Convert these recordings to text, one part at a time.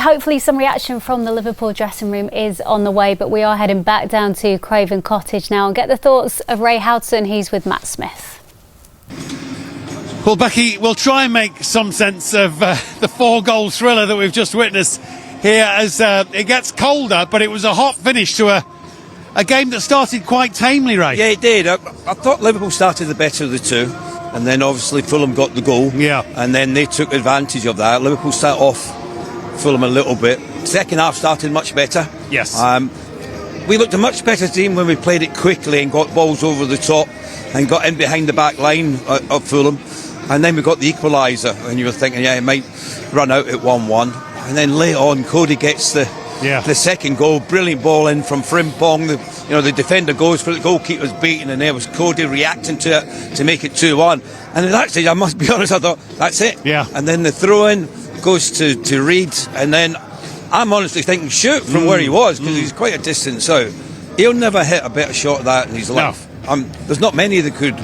Hopefully some reaction from the Liverpool dressing room is on the way, but we are heading back down to Craven Cottage now and get the thoughts of Ray Houghton. He's with Matt Smith. Well, Becky, we'll try and make some sense of the 4-goal thriller that we've just witnessed here as it gets colder, but it was a hot finish to a game that started quite tamely, Ray. Yeah, it did. I thought Liverpool started the better of the two, and then obviously Fulham got the goal. Yeah. And then they took advantage of that. Liverpool started off Fulham a little bit. Second half started much better. Yes. We looked a much better team when we played it quickly and got balls over the top and got in behind the back line of Fulham. And then we got the equaliser, and you were thinking, yeah, it might run out at 1-1. And then later on, Cody gets the second goal. Brilliant ball in from Frimpong. The defender goes for it, the goalkeeper's beaten, and there was Cody reacting to it to make it 2-1. And at that stage, I must be honest, I thought, that's it. Yeah. And then the throw-in goes to Reed, and then I'm honestly thinking, shoot from where he was, because he's quite a distance out. He'll never hit a better shot of that in his life. There's not many that could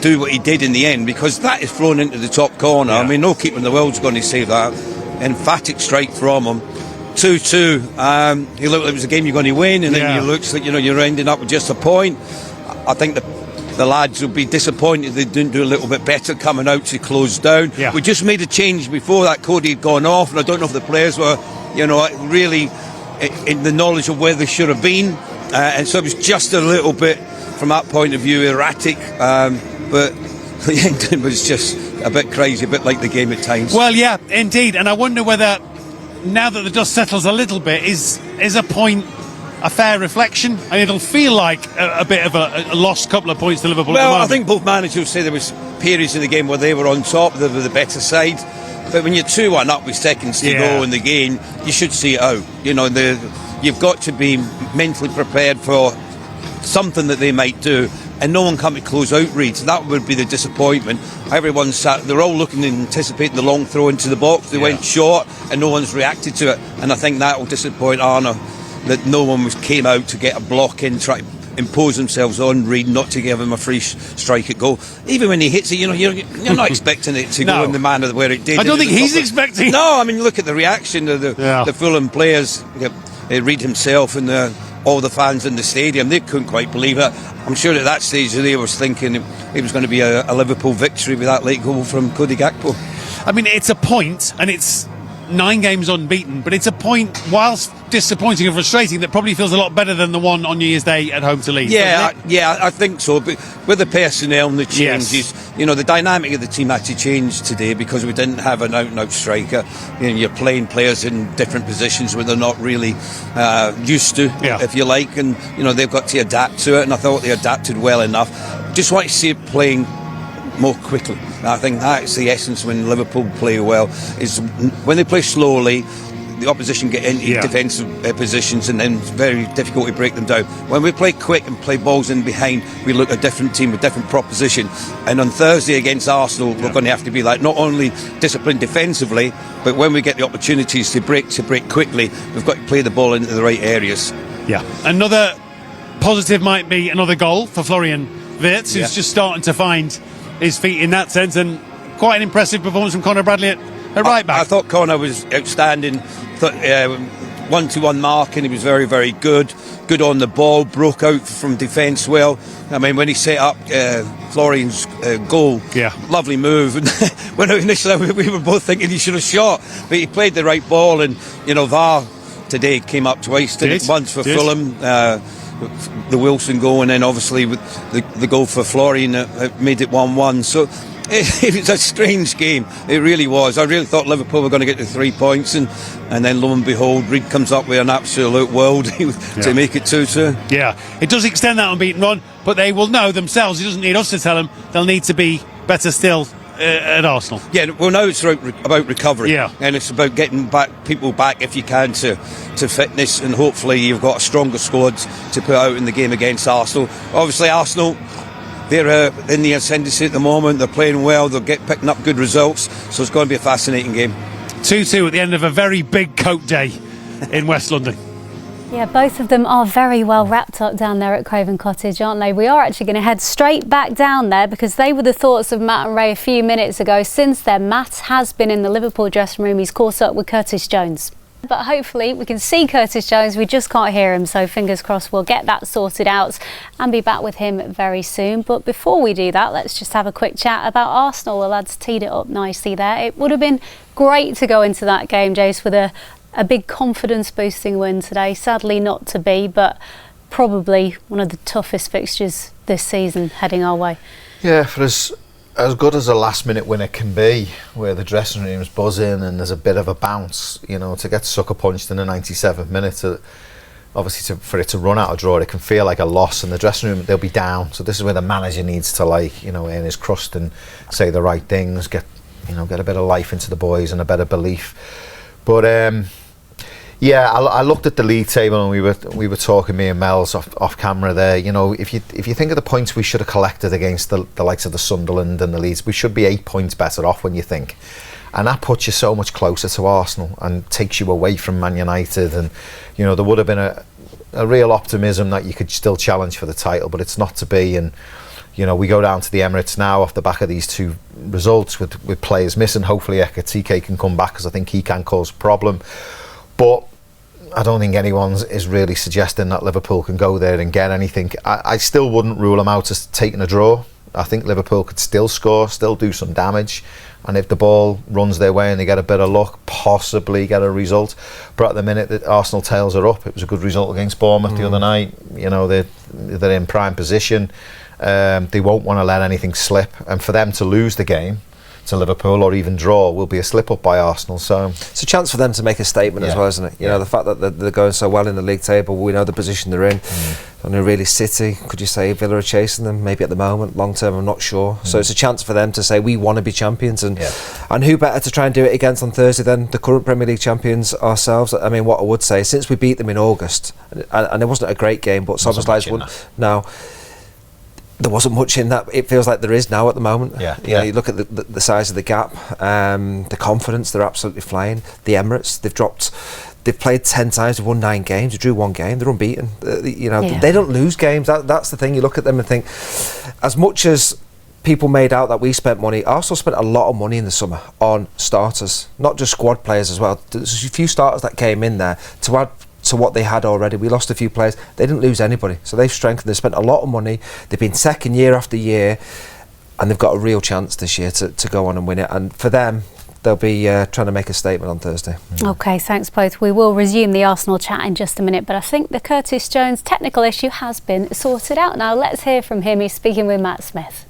do what he did in the end, because that is thrown into the top corner. I mean, no keeper in the world's going to save that. Emphatic strike from him. 2-2. He looked like it was a game you're going to win, and then it looks like you're ending up with just a point. I think the lads will be disappointed they didn't do a little bit better coming out to close down. We just made a change before that. Cody had gone off, and I don't know if the players were really in the knowledge of where they should have been, and so it was just a little bit from that point of view erratic, but the ending was just a bit crazy, a bit like the game at times. Well, yeah, indeed, and I wonder whether now that the dust settles a little bit, is a point a fair reflection, and it'll feel like a bit of a lost couple of points to Liverpool. Well, at the moment. I think both managers say there was periods in the game where they were on top, they were the better side, but when you're 2-1 up with seconds to go in the game, you should see it out. You've got to be mentally prepared for something that they might do, and no one come to close out Reeds. That would be the disappointment. Everyone they're all looking and anticipating the long throw into the box. They went short and no one's reacted to it, and I think that will disappoint Arne, that no one came out to get a block in, try to impose themselves on Reed, not to give him a free strike at goal. Even when he hits it, you're not expecting it to go in the manner where it did. I don't think he's expecting. No, I mean, look at the reaction of the Fulham players. Reed himself and all the fans in the stadium, they couldn't quite believe it. I'm sure at that stage they was thinking it was going to be a Liverpool victory with that late goal from Cody Gakpo. I mean, it's a point, and it's 9 games unbeaten, but it's a point, whilst disappointing and frustrating, that probably feels a lot better than the one on New Year's Day at home to Leeds. I think so. But with the personnel and the changes, the dynamic of the team had to change today because we didn't have an out-and-out striker. You're playing players in different positions where they're not really used to, if you like, and they've got to adapt to it. And I thought they adapted well enough. Just want to see it playing more quickly. I think that's the essence when Liverpool play well, is when they play slowly, the opposition get into defensive positions, and then it's very difficult to break them down. When we play quick and play balls in behind, we look at a different team with different proposition. And on Thursday against Arsenal, we're going to have to be like not only disciplined defensively, but when we get the opportunities to break quickly, we've got to play the ball into the right areas. Another positive might be another goal for Florian Wirtz, who's just starting to find his feet in that sense, and quite an impressive performance from Conor Bradley at right back. I thought Conor was outstanding. 1-to-1 marking, he was very, very good on the ball, broke out from defence well. I mean, when he set up Florian's goal, lovely move, and when initially we were both thinking he should have shot, but he played the right ball, and VAR today came up twice, did it once for Fulham, the Wilson goal, and then obviously with the goal for Florian made it 1-1. So it was a strange game. It really was. I really thought Liverpool were going to get the 3 points, and then lo and behold, Reed comes up with an absolute worldie to make it 2-2. Yeah, it does extend that unbeaten run, but they will know themselves. He doesn't need us to tell them. They'll need to be better still at Arsenal. Yeah, well, now it's about recovery, and it's about getting people back if you can to fitness, and hopefully you've got a stronger squad to put out in the game against Arsenal. Obviously Arsenal, they're in the ascendancy at the moment. They're playing well, they're picking up good results, so it's going to be a fascinating game. 2-2 at the end of a very big coat day in West London. Yeah, both of them are very well wrapped up down there at Craven Cottage, aren't they? We are actually going to head straight back down there because they were the thoughts of Matt and Ray a few minutes ago. Since then, Matt has been in the Liverpool dressing room. He's caught up with Curtis Jones. But hopefully we can see Curtis Jones, we just can't hear him, so fingers crossed we'll get that sorted out and be back with him very soon. But before we do that, let's just have a quick chat about Arsenal. The lads teed it up nicely there. It would have been great to go into that game, Jace, with a big confidence boosting win today. Sadly not to be, but probably one of the toughest fixtures this season heading our way. Yeah, for as good as a last minute winner can be, where the dressing room's buzzing and there's a bit of a bounce, you know, to get sucker punched in the 97th minute, obviously for it to run out a draw, it can feel like a loss, and the dressing room, they'll be down. So this is where the manager needs to, like, you know, earn his crust and say the right things, get a bit of life into the boys and a better belief. But yeah, I looked at the league table and we were talking, me and Mel's off camera there. You know, if you think of the points we should have collected against the likes of the Sunderland and the Leeds, we should be 8 points better off when you think, and that puts you so much closer to Arsenal and takes you away from Man United. And you know, there would have been a real optimism that you could still challenge for the title, but it's not to be. And you know, we go down to the Emirates now off the back of these two results with players missing. Hopefully Ekatike can come back, because I think he can cause a problem. But I don't think anyone is really suggesting that Liverpool can go there and get anything. I still wouldn't rule them out as taking a draw. I think Liverpool could still score, still do some damage, and if the ball runs their way and they get a bit of luck, possibly get a result. But at the minute that Arsenal tails are up, it was a good result against Bournemouth the other night. You know, they're in prime position. They won't want to let anything slip, and for them to lose the game to Liverpool or even draw will be a slip up by Arsenal. So it's a chance for them to make a statement as well, isn't it? You know, the fact that they're going so well in the league table, we know the position they're in. And they're really City, could you say Villa are chasing them? Maybe at the moment, long term I'm not sure. So it's a chance for them to say we want to be champions, and who better to try and do it against on Thursday than the current Premier League champions ourselves. I mean, what I would say, since we beat them in August, and it wasn't a great game, but Szoboszlai's won now. There wasn't much in that. It feels like there is now at the moment. You know, you look at the size of the gap, the confidence, they're absolutely flying. The Emirates, they've played 10 times, they've won 9 games, they drew 1 game, they're unbeaten. You know, they don't lose games. That's the thing. You look at them and think, as much as people made out that we spent money, Arsenal spent a lot of money in the summer on starters, not just squad players as well. There's a few starters that came in there to add to what they had already. We lost a few players, they didn't lose anybody, so they've strengthened. They've spent a lot of money, they've been second year after year, and they've got a real chance this year to go on and win it. And for them, they'll be trying to make a statement on Thursday. Okay, thanks both. We will resume the Arsenal chat in just a minute, but I think the Curtis Jones technical issue has been sorted out now. Let's hear from him. He's speaking with Matt Smith.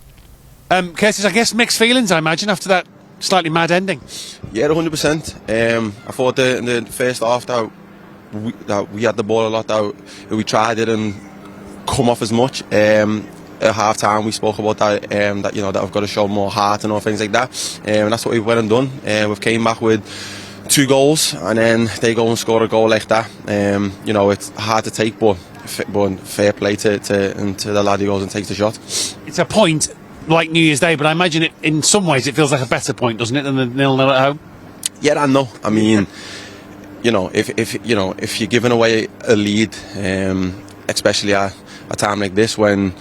Curtis, I guess mixed feelings, I imagine, after that slightly mad ending. Yeah, 100%. I thought in the first half that we had the ball a lot, that we tried it and come off as much. At half time we spoke about that, that you know, that I've got to show more heart and all things like that, and that's what we went and done. We've came back with 2 goals, and then they go and score a goal like that. You know, it's hard to take, but fair play to the lad who goes and takes the shot. It's a point like New Year's Day, but I imagine it in some ways it feels like a better point, doesn't it, than the 0-0 at home? Yeah, I know. I mean, you know, if you're giving away a lead, especially at a time like this when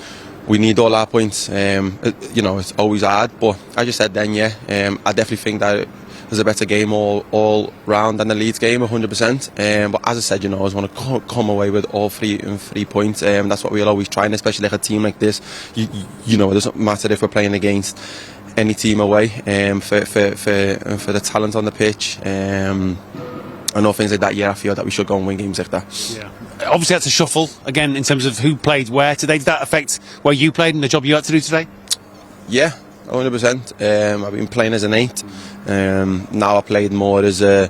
we need all our points, you know, it's always hard. But as you said then, I definitely think that it was a better game all round than the Leeds game, 100%. But as I said, you know, I just want to come away with all 3 points. That's what we'll always try, and especially like a team like this. You know, it doesn't matter if we're playing against any team away. For the talent on the pitch. And all things like that, I feel that we should go and win games like that. Yeah. Obviously that's a shuffle, again, in terms of who played where today. Did that affect where you played and the job you had to do today? Yeah, 100%. I've been playing as an 8. Now I played more as a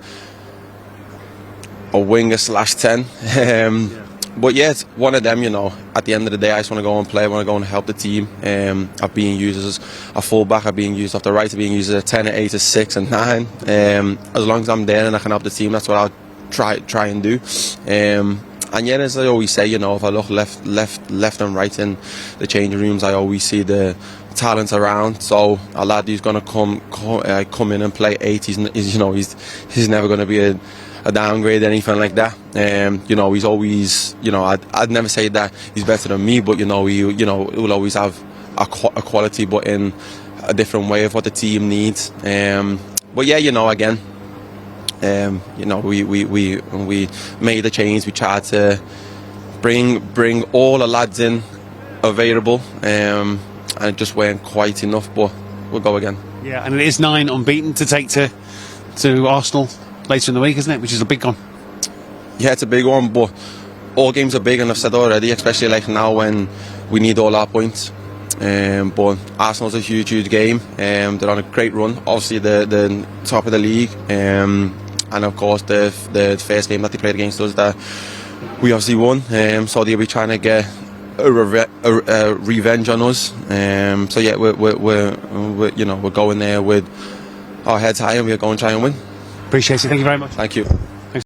winger/10. But yeah, it's one of them, you know. At the end of the day, I just want to go and play. I want to go and help the team. I'm being used as a full-back, I'm being used off the right, I'm being used as a 10, 8, a 6 and 9. As long as I'm there and I can help the team, that's what I'll try and do. And yeah, as I always say, you know, if I look left and right in the changing rooms, I always see the talent around. So a lad who's going to come in and play 8, he's never going to be a downgrade, anything like that. You know, he's always, you know, I'd never say that he's better than me, but you know, he will always have a quality, but in a different way of what the team needs. But yeah, you know, again, You know, when we made the change, we tried to bring all the lads in available, and it just weren't quite enough. But we'll go again. Yeah, and it is 9 unbeaten to take to Arsenal later in the week, isn't it? Which is a big one. Yeah, it's a big one, but all games are big, and I've said already, especially like now when we need all our points. But Arsenal's a huge game. They're on a great run. Obviously, the top of the league, and of course the first game that they played against us that we obviously won. So they'll be trying to get a revenge on us. So yeah, we're you know, we're going there with our heads high, and we're going to try and win. Appreciate it. Thank you very much. Thank you.